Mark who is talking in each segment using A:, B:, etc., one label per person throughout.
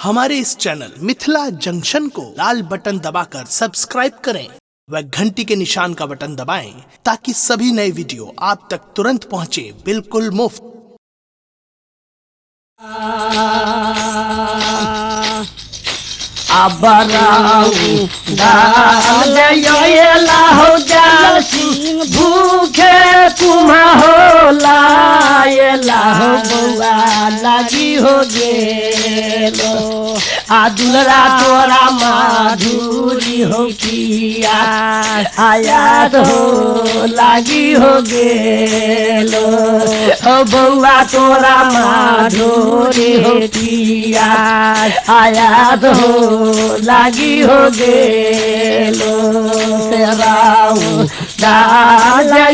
A: हमारे इस channel Mithila junction को लाल button दबाकर सब्सक्राइब करें व घंटी के निशान का बटन दबाएं ताकि सभी नए वीडियो आप तक तुरंत पहुंचे बिल्कुल मुफ्त।
B: भूखे तुम्हा हो लायला हो बउआ लगी हो गेलो आ दुलरा तोरा माधुरी हो किया आयात हो लगी हो गेलो हो बउआ तोरा माधुरी हो किया आयात हो लगी हो गेलो सेराऊ दाला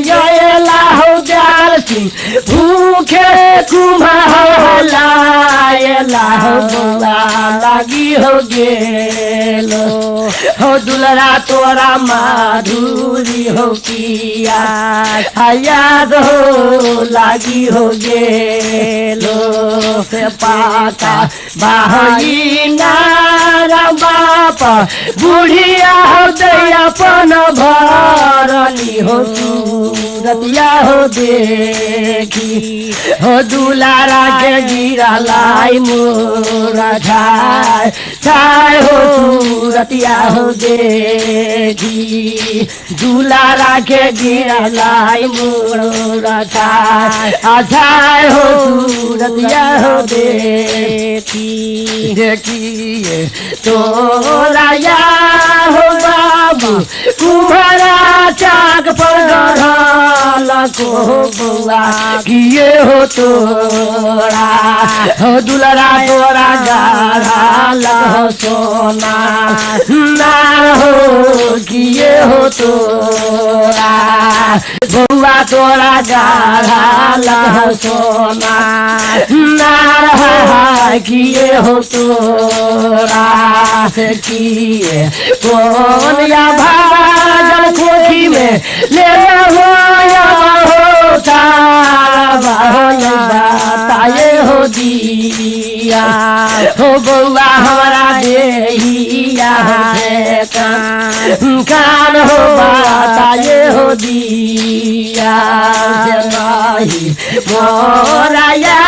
B: हो जाल सिंह भूखे कुम्हा हो लायला हो बउआ लगी हो गेलो हो दुलरा तोरा माधुरी हो किया याद हो लगी हो गेलो से पाता बाही नारा बापा बुढ़िया हो दयापन भरनी हो सूरतिया हो देखी हो दुलारा के गिरा लाई मोरा छाय छाय हो सूरतिया हो देखी दुलारा के गिरा लाई मोरा छाय छाय हो सूरतिया हो देखी देखिए तोरा या हो बाबू कुम्हारा चाक पर गढ़ल को बउआ किए हो तोरा हो दुलरा तोरा गढ़ल हो सोना ना हो किए हो तोरा बउआ तोरा गढ़ल हो सोना ना किए हो तोरा से किए कौन या भाजल कोठी में ले हो या हो बताए हो दिया हो बउआ हमारा देहिया कान हो बताए हो दिया मोरा या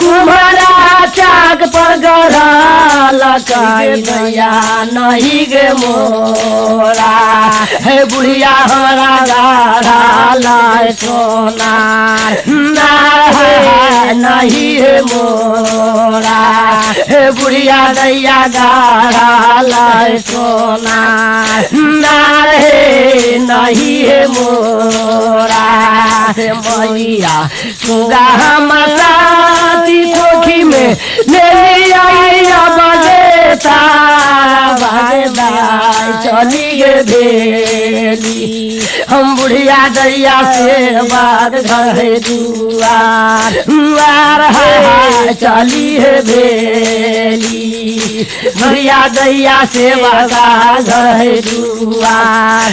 B: कुम्हारा चाक पर गढ़ल कैया नहीं गे मोरा हे बुढ़िया हमारा गढ़ल सोना ना है नहीं है मोरा हे बुढ़िया दैया गढ़ल सोना ना है नहीं है मोरा हे मैया सुगा हमारा कोठी में ले आइया बजेता चली गे भेली हम बुढ़िया दैया से बाद घर दुआर है चली है भेली बुढ़िया दैया से बाद घर दुआर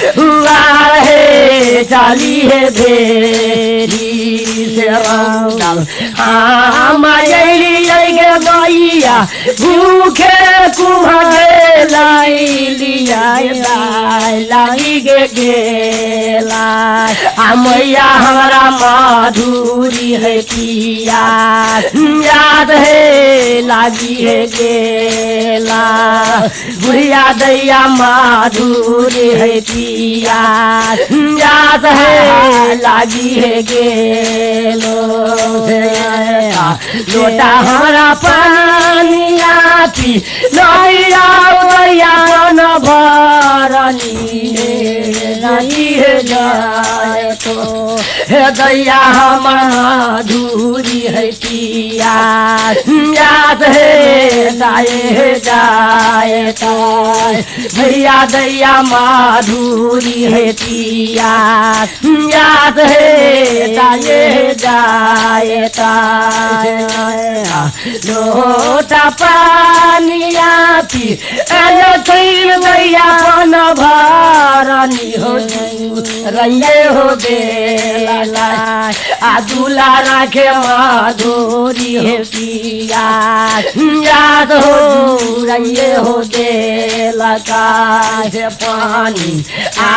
B: है चली है भेली से गे गैया भूखे कुम्हे लाई लिया लाई गे गेला आ मैया हमारा माधुरी है किया याद है लागी है गेला बुढ़िया दैया माधुरी है किया याद है लागी है गेलो लोटा हमारा पानी आती नैया न भरनी नहीं है जाए तो हे दैया हमारा धूरी है किया याद है जाए जाए भैया दैया माधुरी है किया याद है जाए जाएता लोटा पानिया पी तीन भैया पन भरनी हो रंगे हो बेला आ दूला राखे मधुरी हो पिया याद हो रंगे हो बेला का पानी आ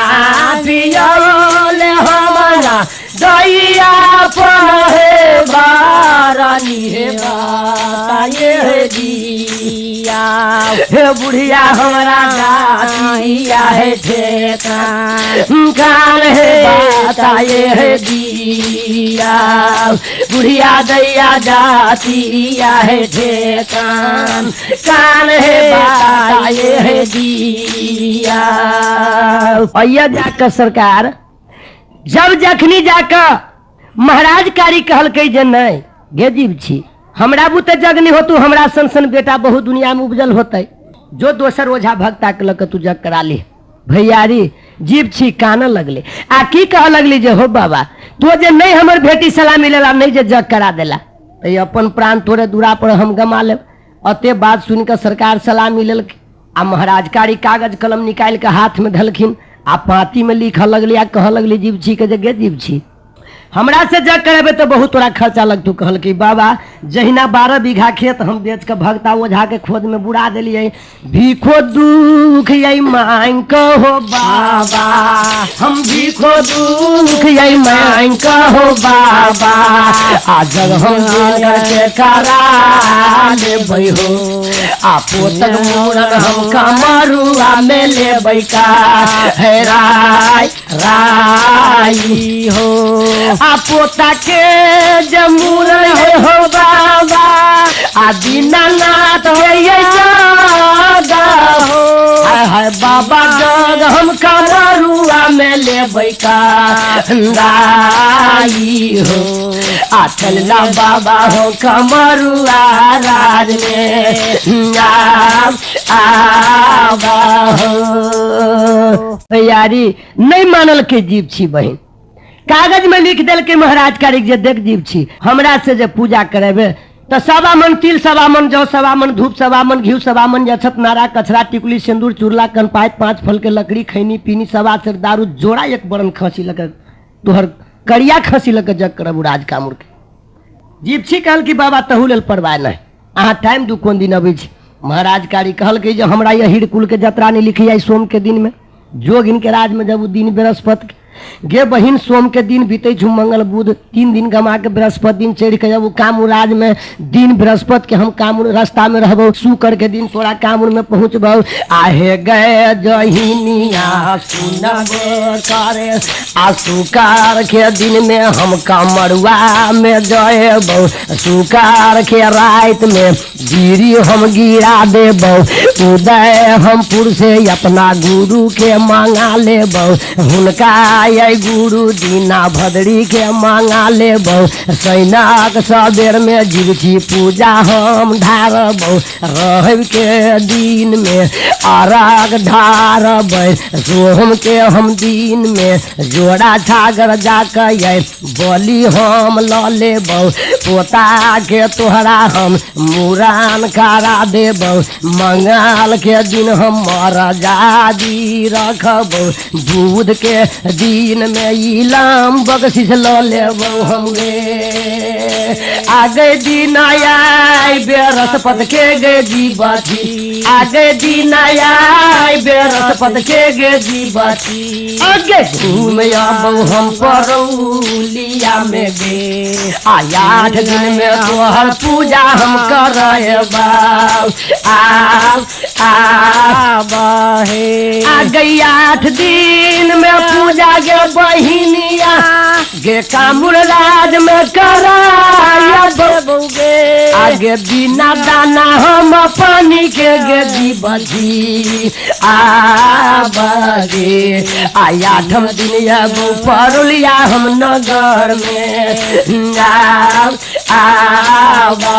B: पियोले हमारा दैया पहे बारानी हे बाताये हे दिया हे बुढ़िया हमारा दातिया है ठेकान कान है बाताये है दिया बुढ़िया दैया जातिया है ठेकान कान है बाताये है दिया। भैया जाकर सरकार जब जखनी जाकर महाराज कारी कहल के जे नहीं गे जीव छी हमरा बुते जग नहीं हो तू हमरा सन सन बेटा बहुत दुनिया में उपजल होते जो दोसर ओझा भक्ता के लक तू जग करा ले भैयारी जीव छी कान लगले आ की कह लगली जे हो बाबा तो जे नहीं हमर बेटी सलाह मिलेला नहीं जे जग करा देला तो अपन प्राण तोरे दूरा पर हम गमा ले अते बात सुन के सरकार सलाह मिलल आ महाराज कारी कागज कलम निकाल के हाथ में धलखिन आ पाती में लिख लगली आ कह लगली जीव छी के जगह जीव छी हमरा से जग करेबे तो बहुत तोरा खर्चा लगतू कहल कि बाबा जहिना 12 बीघा खेत हम बेच के भगता ओझा के खोद में बुड़ा दिलिए भीखो दुख यही मांग कहो बाबा हम भीखो दुख यही मांग कहो बाबा आ जग हम के करा ले हो आ पोतक मूरन हम कमरुआ में ले बैका है राय राई हो आ पोता के जमूर है हो बाबा आ दीनानाथ है बाबा जग हम कमरुआ में ले बैका हो आ चलला बाबा हो कमरुआ राज में आवा हो यारी नहीं मानल के जीव छी बहन कागज में लिख दिल के महाराज कारी जे देख जीव छी हमरा से जे पूजा करेबे तो 1.25 मन तिल 1.25 मन जौ 1.25 मन धूप 1.25 मन घी 1.25 मन अक्षत नारा कचरा टिकुली सिंदूर चूरला कनपात 5 फल के लकड़ी खैनी पीनी 1.25 सेर दारू जोड़ा 1 बरन खसी लग तोहर करिया खसी लग जग करब राज कामुर के जीव छी कहल कि बाबा तहु लेल परवाह नहीं अहाँ टाइम दू कोन दिन अबै छी महाराज कारी कहल कि जो हमरा यही कुल के जतरा नहीं लिखी आई सोम के दिन में जोग इनके राज में जब दिन बृहस्पति गे बहिन सोम के दिन बीते छु मंगल बुध 3 दिन गमा के बृहस्पति दिन चढ़ के जब कामुर राज में दिन बृहस्पति के हम कामुर रास्ता में रहबो शुक्र के दिन तोरा कामुर में पहुंचबो आहे गए जहिनिया सुनबो करे आ सुकार के दिन में हम कामरुआ में जयबो सुकार के रात में गिरी हम गिरा देबो उदय हम पुर से अपना गुरु के मांगा लेबो हुनका ये गुरु दीना भदरी के मांगा लेबो सैनाक सबेर में जीवछी पूजा हम ढारबो रहब के दिन में अराग ढारबै सोहम के हम दिन में जोड़ा छागर जाके ये बलि हम ल लेबो पोता के तोहरा हम मुरान करा देबो मंगल के दिन हम मरजादी रखबो बुध के दिन में इलाम बख्शिश ल लेबो हम गे आगे दिन आय बृहस्पति के गे जीवती आगे दिन आय बृहस्पति के गे जीवती आगे घूम आबो हम परौलिया में गे 8 दिन में तोहर पूजा हम करबा आगे 8 दिन में पूजा गे बहिनिया गे कामुर राज में कराया बबुगे आगे बिना दाना हम पानी के गे जीवती आबगे आया 8 दिन अब परुलिया हम नगर में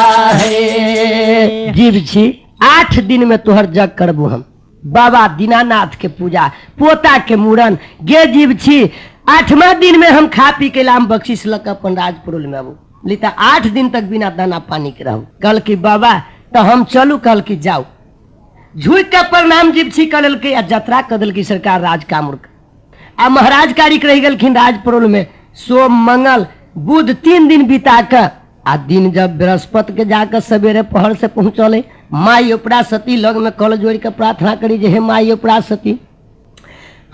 B: आबहे जीव छी 8 दिन में तोहर जग करबो हम बाबा दीनानाथ के पूजा पोता के मूरन गे जीव छी 8वां दिन में हम खा पी के लाम बख्शिश लक अपन राजपुरुल में आबू लिता 8 दिन तक बिना दाना पानी के रहू। कल की बाबा तो हम चलू, कल की जाऊ। झुक के प्रणाम जिप्सी कर के आ जतरा कदल की सरकार राज कामुर आ महाराज कारिक रह गलखिन राजपुरुल में। सोम मंगल बुध 3 दिन बिता कर आ दिन जब बृहस्पति के जाकर सवेरे पहर से पहुंचले माई उपरा सती लग में कल जोड़ के प्रार्थना करी जे हे माई उपरा सती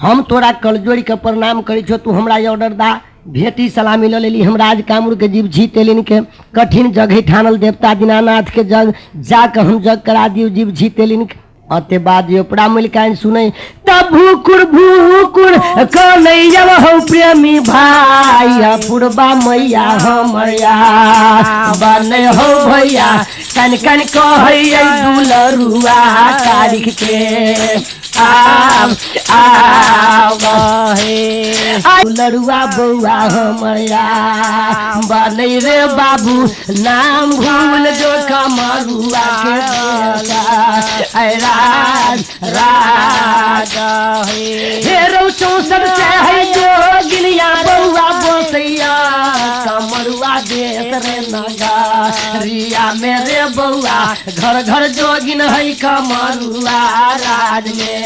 B: हम तोरा कल जोड़ के प्रणाम करी छो, तू हमरा ऑर्डर दा। भेटी सलामी ल लेली हम राज कामुर के जीव जीत एलिन के कठिन जगह ठानल देवता दीनानाथ के जग जाकर हम जग करा दियो जीव जीत एलिन के। अते बाद ये उपरा मिलकान सुने तब भूकुर कन्हैया हो प्रेमी भाई पुरबा मैया हमया बने हो भैया कन कन कहैया दुलरुआ तारीख के दुलरुआ बउआ हमया बने रे बाबू नाम भूल जो कमरुआ के देला राज हेरो चौसर से है जो गिलिया बउआ बोसैया कमरुआ देत रे नगरिया मेरे बउआ घर घर जोगिन है कमरुआ राज में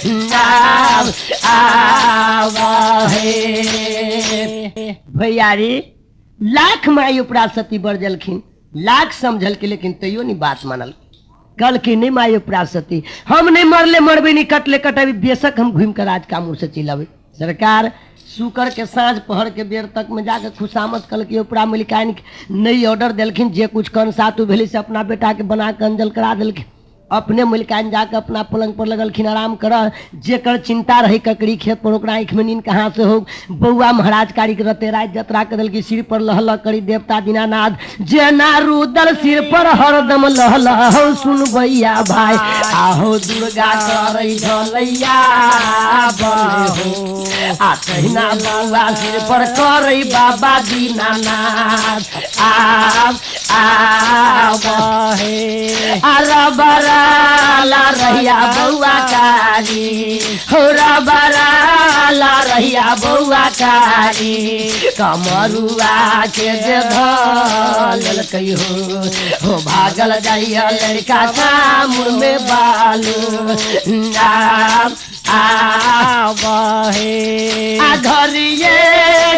B: नाम आवा है। भैया रे लाख माई उपरा सती बरजलखिन, लाख समझल के लेकिन तैयो नहीं बात मानल। कल की नहीं माई उपरासती हम नहीं मरले मरबे नहीं कटले कटबी बेशक हम घूम कर राज कामुर से चिल्लावे। सरकार शुक्र के साँझ पहर के बेर तक में जाकर खुशामद कल की उपरा मलिकान नई ऑर्डर दिलखिन जे कुछ कन सातु भेली से अपना बेटा के बना के अंजल करा दिलखिन। अपने मलिकान जाकर अपना पलंग पर लगलखिन आराम कर। जेकर चिंता रही ककड़ी खेत पर ओकरा आँख में नींद कहाँ से हो। बउआ महाराज कारिक रते राज जतरा कदल की सिर पर लहल करी देवता दीनानाथ जे ना रुदल सिर पर हरदम लहल हो सुन भैया भाई आहो दुर्गा करई ढलैया बहो आ तहिना बउआ सिर पर करई बाबा दीनानाथ बहे अरबरा ला रहिया बउआ कारी हो रबरा ला रहिया बउआ कारी कमरुआ के जे धल कई हो भागल जाइया लड़का कामुर में बालू नाम आवे आ घरिए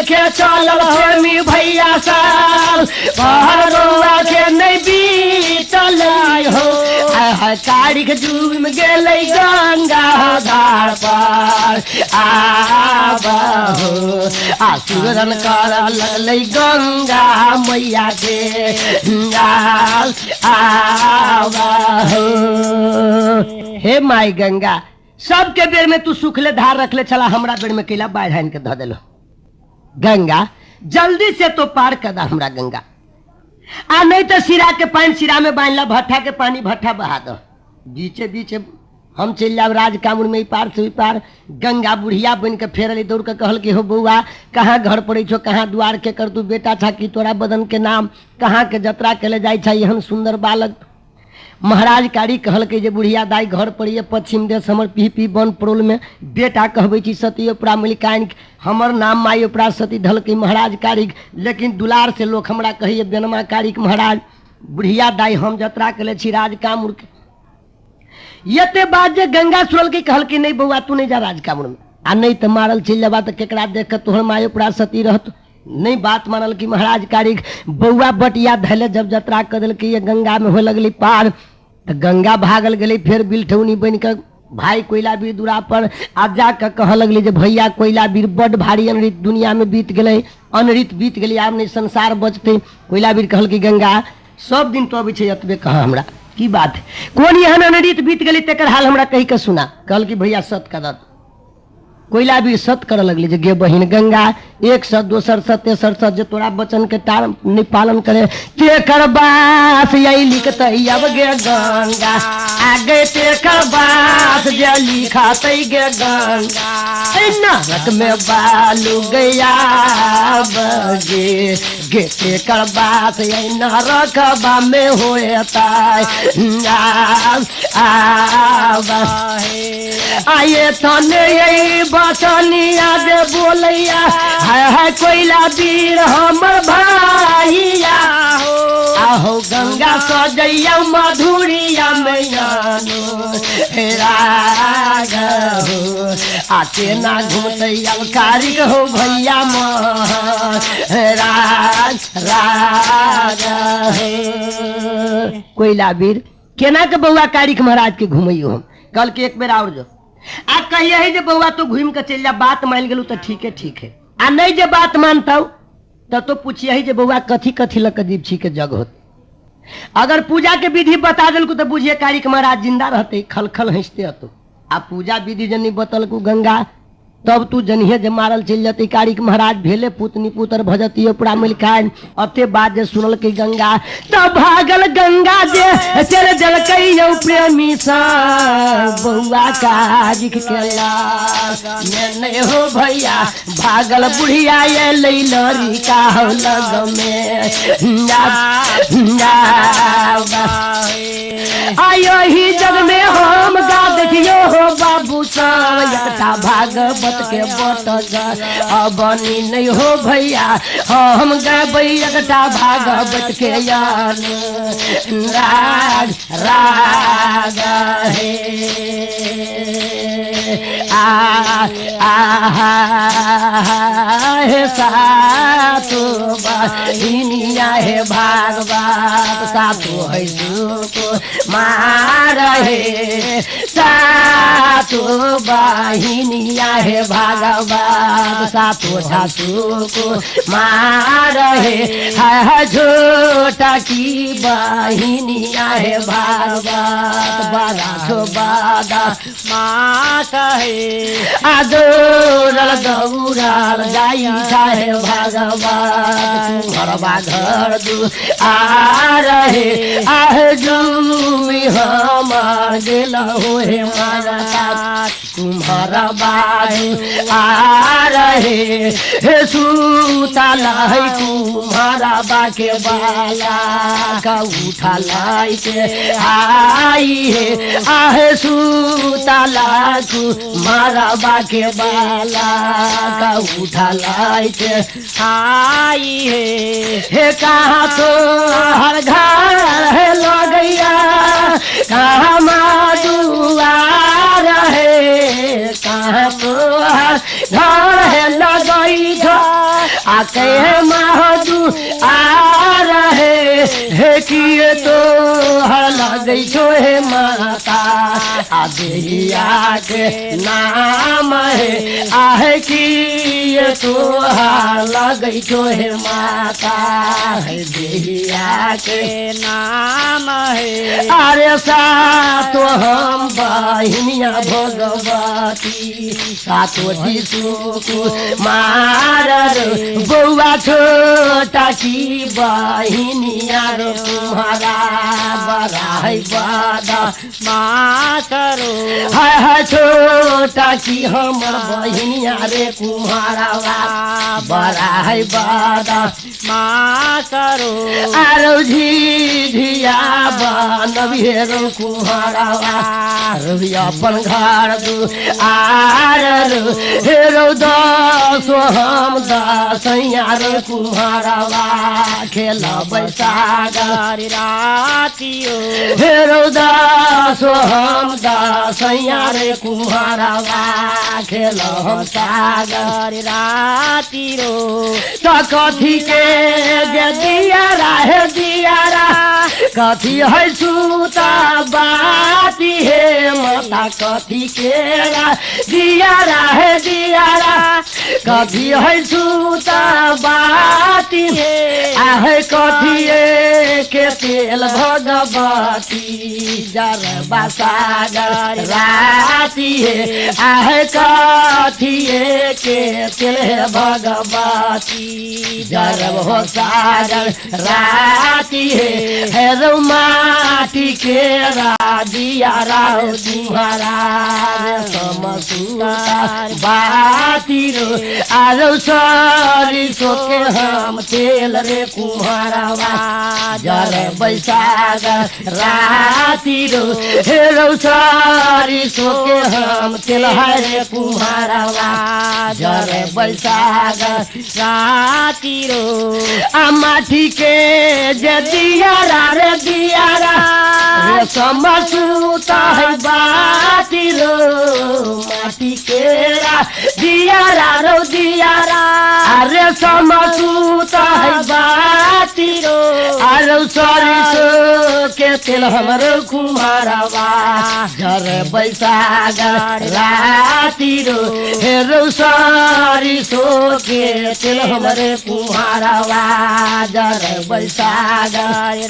B: के चलल होमी भैया साल पहरुआ के नहीं बीतल हो तारीख जूम गेलै गंगा धार पर आबहो आ सुरन कर लगलै गंगा मैया के आबहो। हे माई गंगा सबके बेर में तू सुखले धार रखले चला हमरा बेर में कैला बाढ़ आन के ध देलो। गंगा जल्दी से तो पार कर दा हमरा गंगा आ नहीं तो सिरा के पानी सिरा में बांध ला भट्ठा के पानी भट्ठा बहा दो बीचे बीचे हम चल जाब राज कामुर में पार से पार। गंगा बुढ़िया बन के फेर अली दौड़ के कहल कि हो बउआ कहाँ घर पड़े छो कहाँ द्वार के कर तू बेटा था कि तोरा बदन के नाम कहाँ के जतरा के ले जाय छै एहन सुंदर बालक। महाराज कारी कहल के जे बुढ़िया दाई घर पड़िए पश्चिम देश हमर पी वन प्रोल में बेटा कहबे छी सती उपरा मलिकान हमर नाम माई उपरा सती धल के महाराज कारिक लेकिन दुलार से लोग हमरा कहिए बेनमा कारिक महाराज बुढ़िया दाई हम जतरा के ले छी राज कामुर के। ये बात जे गंगा सुरल के कहल कि नहीं बउआ तू नहीं जा राज कामुर में आ नहीं तो मारल चल जाबा तो केकरा देख के तोहर माई उपरा सती रहत। नहीं बात मानल कि महाराज कारिक बउआ बटिया धैले जब जतरा कर दिल कि ये गंगा में हो लगली पार तो गंगा भागल गई फिर बिलठौनी बन कर भाई कोयला बीर दूरा पर आ जाकर कह लगली जे भैया कोयला बीर बड़ भारी अनृत दुनिया में बीत गए अनृत बीत गई आब नहीं संसार बचते। कोयला बीर कहल कि गंगा सब दिन तो अभी छे अतबे कह हमरा की बात है कौन यहाँ अनृत बीत गई तेकर हाल हमरा कही के सुना। कहल कि भैया सत कर कोयला भी सत कर लगली जे गे बहिन गंगा एक सत दोसर सत तेसर सत जे तोरा वचन के तार नहीं पालन करे तेकर बास यही लिखते अब गे गंगा आगे तेकर बास जे लिखाते गे गंगा नरक में बालू गया बगे गेटे कर बात न रखबा में होता आये तने यही बचनिया दे बोलैया है कोयला वीर हमर भाइया आहो गंगा सजैया मधुरिया मैयानो राग हो आके ना घुमतैया कारिक हो भैया राग राग कोयला वीर केना के बउआ कारिक महाराज के घुमैयो हम कल के एक बेर और जो आ कहिए है जे बउआ तो घूम के चल जा बात मान गेलू तो ठीक है आ नहीं जे बात मानता तो पूछिए है जे बउआ कथी कथी लक दीप छी के जग होत अगर पूजा के विधि बता दिलकू तो बुझिए कारिक महाराज जिंदा रहते खल खल हंसते हतो आ पूजा विधि जनी बतलकू गंगा तब तू जनिए जे मारल चल जाती कारिक महाराज भेले पुतनी पुत्र भजती पूरा मिल खाए अते बात जे सुनल के गंगा तब भागल गंगा जे चल जल कई प्रेमी सा बउआ कारिक केला नहीं हो भैया भागल बुढ़िया ये लरी का लग में आयो ही जग में हम गा देखियो हो बाबू सा भागवत के बट बनी नहीं हो भैया हम गए एकटा भागवत के यान राग राग हे सातो बहिनिया हे भागवत सातो है मार हे सातो बहिनिया हे भागवत सातो ठासु को मार हे झोटा की बहिनिया हे भागवत बड़ा छो बादा मात है आदोरल दौड़ल जाई है भागवत घरबा घर दू आ रहे आह जूमी हमार गेल हो हे माता तुम्हारा बाजू आ रहे हे सूता लाई तुम्हारा बाके बाला का उठा लाई के आई है आह सूता ला तुम्हारा बाके बाला का उठा लाई के आई है कहाँ तो हर घर है लगैया कहाँ माधुआ रहे कहाँ तो हर घर है लगई आके महदू आ रहे हे किए तो हर लगई छो हे माता आदिया के नाम है आहे किए तो हर लगई छो हे माता है देहिया के नाम है अरे सातो हम बहिनिया भगवती सातो जीसु को मार बउआ छोटा की बहिनिया रो तुम्हारा बड़ा है बादा माँ करो है छोटा की हमर बहिनिया रे तुम्हारा बड़ा है बादा माँ करो आरो झिझिया बनबिहेरो तुम्हारा रवि अपन घर दू आर हेरो दसो हम दसैया रे तुम्हारा खेल बैसागर रातियो हेरो दसो हम दसैया रे तुम्हारा खेल हम सागर रातिरो तो कथी के दियारा है दियारा कथी है सूता बाती है माता कथी के दियारा है दियारा कथी है सूता बाती है आहे कथी के तेल भगवती जर बसागर राती है आहे कथी के तेल भगवती जर हो सागर राती है रो माटी के दिया राहो तुम्हारा समसूता बाती रो आरो सारी सोके हम तेल रे कुम्हारवा जर बैसाग राती रो हेरो सारी सोके हम तेल रे कुम्हारवा जर बैसाग राती रो आ माटी के जे दियारा रे दियारा रे समसूता है बाती रो माटी के दियारा रो दियारा अरे समसूता है बाती रो अरे सरिसो के तेल हमरो कुम्हारवा घर बैसाग राती रो हेरो सरिसो के तेल हमरे कुम्हारवा घर बैसाग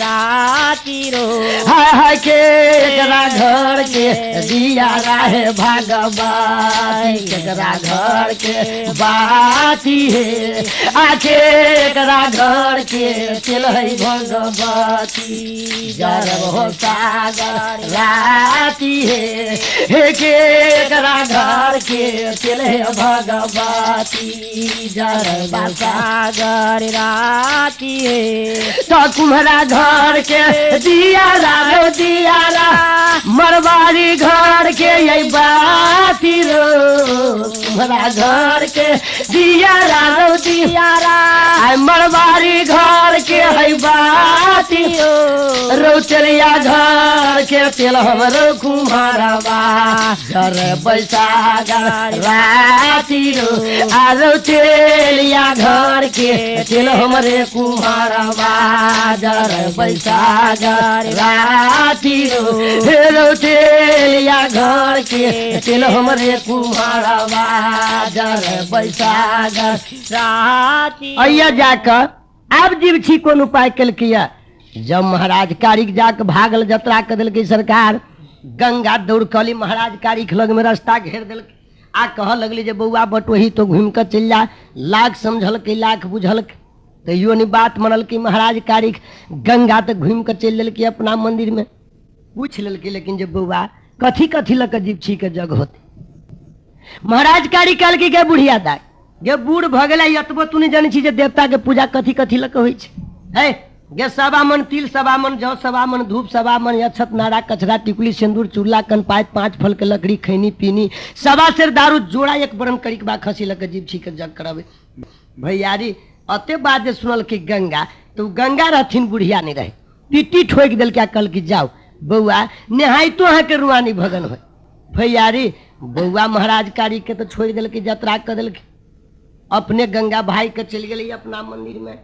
B: राती रो हाय के एकरा घर के दियारा है भगवान केकरा घर के बाती है आखे एकरा घर के तेल है भगवती जरब हो सागर राती है हे के एकरा घर के तेल है भगवती जरब सागर राती है तो तुम्हारा घर के दियारा रो दियारा मरवाड़ी घर के यही बाती रो तुम्हारा घर के दियारा रो दियारा मरवाड़ी घर के है बाती रो चलिया घर के तेल हमरो कुम्हारवा घर बैसाग राती रो आरो चलिया घर के तेल हमरे कुम्हारवा घर बैसाग राती रो हेरो चलिया घर के तेल हमरे कुम्हारवा घर बैसाग राती अय्या जाकर अब जीव छी कोन उपाय कल किया जब महाराज कारिक जाके भागल जतरा कर दिल की सरकार गंगा दौड़ कली महाराज कारिक लग में रास्ता घेर दिल आ कह लगली जे बउआ बटोही तो घूम कर चल जा लाख समझल के लाख बुझल तैयो नहीं बात मनल की महाराज कारिक गंगा तक घूम कर चल दिल की अपना मंदिर में पूछ लेल की लेकिन जब बउआ कथी कथी लग जीव छी के जग होते महाराज कारिक कल की गे बुढ़िया दाई गे बूढ़ भ गेला यतबो तू नहीं जानी छी जे देवता के पूजा कथी कथी लग होई छै है गे सवा मन तिल सवा मन जौ सवा मन धूप सवा मन अक्षत नारा कचरा टिकुली सिंदूर चूल्हा कनपात 5 फल के लकड़ी खैनी पीनी सवा सेर दारू जोड़ा एक बरन करिक बा खसी लग जीव छी के जग करावे भैयारी अते बात जे सुनल कि गंगा तो गंगा रहथिन बुढ़िया नहीं रहे पिट्टी ठोक दिल क्या कल की जाओ बउआ नहाई तो अहाँ के रुआनी भगन हो भैयारी बउआ महाराज कारी के तो छोड़ दिल की जतरा कर दिल अपने गंगा भाई के चल गई अपना मंदिर में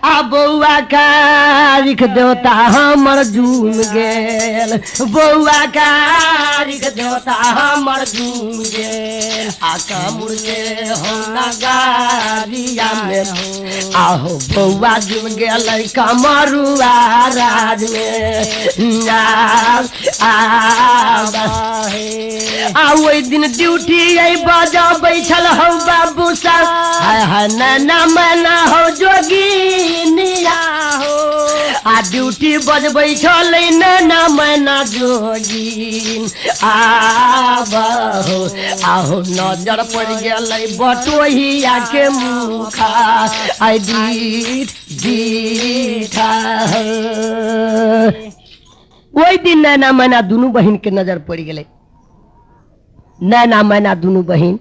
B: आ बउआ कारिक देवता हमर झूम गेल बउआ कारिक देवता हमर झूम गेल आ कामुर के हम गारिया में आहो बउआ झूम गेल कमरुआ राज में आ ओई दिन ड्यूटी आई बजा बैठल हो बाबू सा हाय हाय ना मना हो जोगी आ ड्यूटी बजबै छलै ना मैना जोगिन आबहो आहो नजर पड़ गेलै बटोहिया के मुखा आई दीठा ओहि दिन नैना मैना दुनू बहिन के नजर पड़ गेलै नैना मैना दुनू बहिन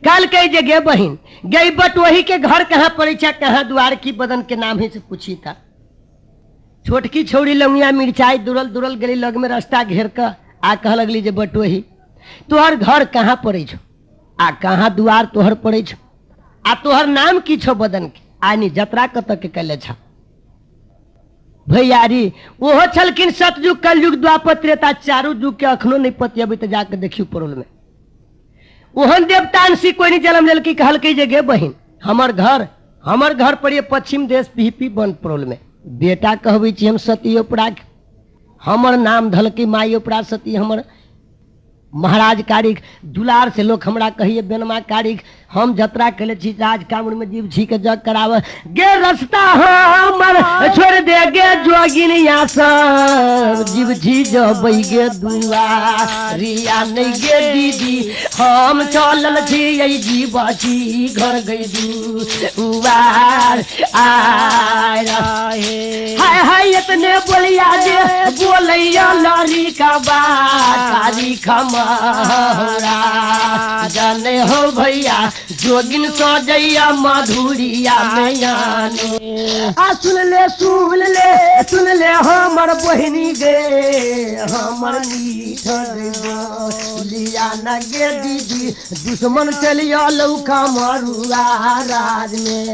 B: काल कही जे गे बहिन गई बटोही के घर कहाँ पड़े कहाँ द्वार की बदन के नाम ही से पूछी था छोटकी छौड़ी लंगिया मिर्चाई दुरल दुरल गली लग में रास्ता घेर कर आ कह लगली जे बटोही तोहर घर कहाँ पड़े छो आ कहाँ द्वार तोहर पड़े छो आ तोहर नाम की छो बदन के आनी जतरा कत के कले छा भैयारी ओहो छलकिन सतयुग कलयुग द्वापर त्रेता चारू युग के अखनो नहीं पति अभी तो जाके देखियो परोल में ओहन देवतांशी कोई नहीं जन्म लेल की कहल के जे गे बहिन हमर घर पड़िए पश्चिम देश पीपी बन परोल में बेटा कहबी छी हम सती उपरा हमर नाम धलकी माई उपरा सती हमर महाराज कारिक दुलार से लोग हमरा कहिए बेनमा कारिक हम जतरा कले छी राज कामर में जीव छी के जग करावे गे रास्ता हमर छोड़ दे गे जोगिनिया सब जीव जी जबै गे दुआरिया नहीं गे दीदी हम चलल छियै जीवसी घर गई दुआर आय रहे हाय हाय इतने बोलिया जे बोलैया लड़ी का बारी खमरा जाने हो भैया जोगिन सजैया मधुरिया मैयाने सुन ले हमर बहिनी गे हमर लिया न गे दीदी दुश्मन चलिया लौका मरुआ राज में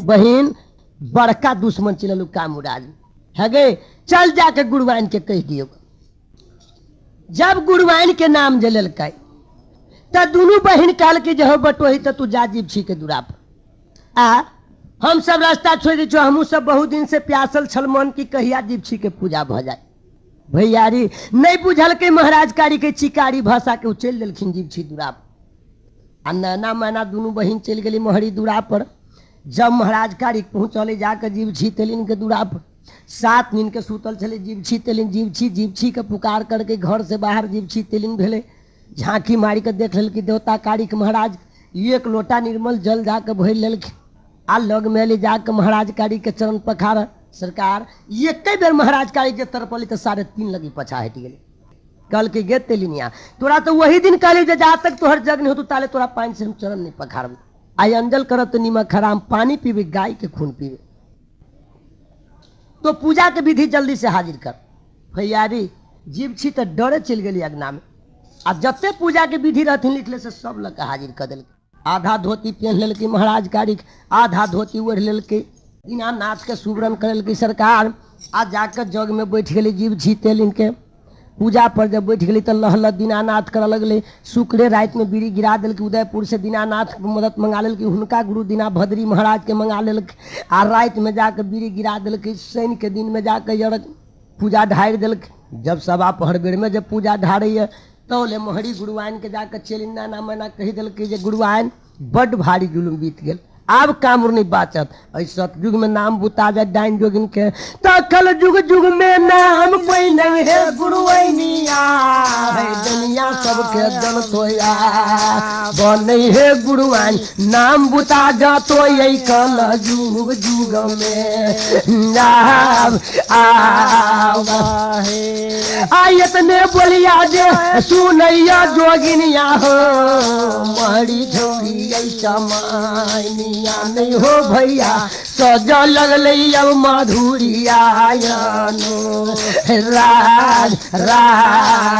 B: बहन बड़का दुश्मन चल काम राज है गे चल जाके गुरुवाइन के कह दियो जब गुरुवाइन के नाम जलल का तो दोनों बहन काल के जहाँ बटोही तो तू जा जीव छी के दूरा पर आ हम सब रास्ता छोड़ दी हमू सब बहुत दिन से प्यासल छल मन की कहिया जीव छी के पूजा भ जाए भैयारी नहीं बुझल के महाराज कारी के चिकारी भाषा के उचल दिलखिन जीव छी दूरा पर आ नैना मैना दोनों बहन चल गई महरी दूरा पर जब महाराज कारी पहुँचल जाकर जीव छी तेलिन के दूरा पर 7 दिन के सूतल चले जीव छी के पुकार करके घर से बाहर जीव छी तेलिन भेले झांकी मारी के देख लेल कि देवता कारिक महाराज 1 लोटा निर्मल जल जाके भर लेलखिन आ लग में ले जाके महाराज कारी के चरण पखार सरकार एक बेर महाराज कारी के तरपली तो 3.5 लगी पछा हट गई कल के गे तेलिनिया तोरा तो वही दिन कहली जा तक तोहर जग नहीं हो तो ताले तोरा पानी से हम चरण नहीं पखार आई अंजल करत तो नीमक हराम पानी पीवे गाय के खून पीवे तो पूजा के विधि जल्दी से हाजिर कर भैयारी जीव छी तो डरे चल गई अगना में आ जते पूजा के विधि रहथिन लिखले से सब लग हाजिर कर दिल आधा धोती पहन लेलकै महाराज कारिक आधा धोती ओढ़ लेलकै दीनानाथ के सुवरण करलकै सरकार आ जाकर जग में बैठ गई जीव छी तेलिन के पूजा पर जब बैठ गई तो लहल दीनानाथ कर लगल शुक्रे रात में बीड़ी गिरा दिल्क उदयपुर से दीनानाथ मदद मंगा लेलक हुनका गुरु दीना भद्री महाराज के मंगा लेलक आ रात में जाकर बीड़ी गिरा दिल्क शनि के दिन में जाकर पूजा ढारि दिल्क जब सवा पहर बेर में जब पूजा ढारे तो ले महरी गुरुआइन के जाकर चलिन नाना मैना कही दिल्क जे गुरुआइन बड़ भारी जुलुम बीत गल अब कामर नहीं बाचत सतयुग में नाम बुता जाए डाइन जोगिन के तो कल जुग जुग में नाम कोई नहीं है गुरुआइनिया दुनिया सबके जन तोया बन है गुरुआइन नाम बुता जा तो यही कल जुग जुग में इतने बोलिया जे सुनैया जोगिनिया हो मरी झोरी समाइनी नहीं हो भैया सजा लगल अब माधुरिया राज राज